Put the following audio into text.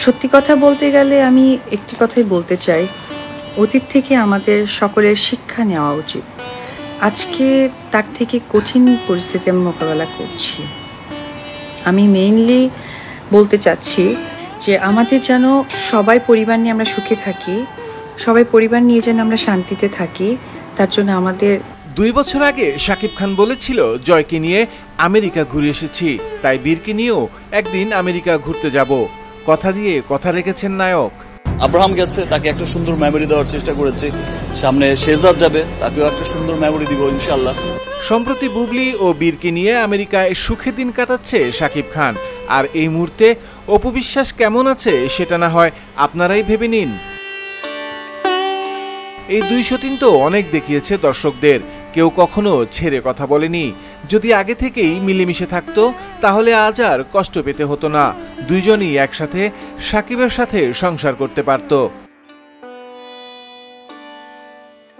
সত্যি কথা বলতে গেলে আমি একটি কথাই বলতে চাই, অতীত থেকে আমাদের সকলের শিক্ষা নেওয়া উচিত। আজকে তার থেকে কঠিন পরিস্থিতি আমি মোকাবেলা করছি। আমি মেইনলি বলতে চাচ্ছি যে আমাদের যেন সবাই পরিবার নিয়ে আমরা সুখে থাকি, সবাই পরিবার নিয়ে যেন আমরা শান্তিতে থাকি, তার জন্য আমাদের 2 বছর আগে শাকিব খান বলেছিল জয়কে নিয়ে আমেরিকা ঘুরে এসেছি, তাই বীরকে নিয়েও একদিন আমেরিকা ঘুরতে যাব। কথা দিয়ে কথা রেখেছেন নায়ক। আব্রাহাম গেছে, তাকে একটা সুন্দর মেমোরি দেওয়ার চেষ্টা করেছি। সামনে শেহজাদ যাবে, তাকেও একটা সুন্দর মেমোরি দিব ইনশাআল্লাহ। সম্প্রতি বুবলি ও বীরকে নিয়ে আমেরিকায় সুখে দিন কাটাচ্ছে শাকিব খান। আর এই মুহূর্তে অপু বিশ্বাস কেমন আছে সেটা না হয় আপনারাই ভেবে নিন। এই 2 সতীন তো অনেক দেখিয়েছে দর্শকদের, কেউ কখনো ছেড়ে কথা বলেনি। যদি আগে থেকেই মিলেমিশে থাকতো তাহলে আজ আর কষ্ট পেতে হতো না। দুইজনই একসাথে শাকিবের সাথে সংসার করতে পারত।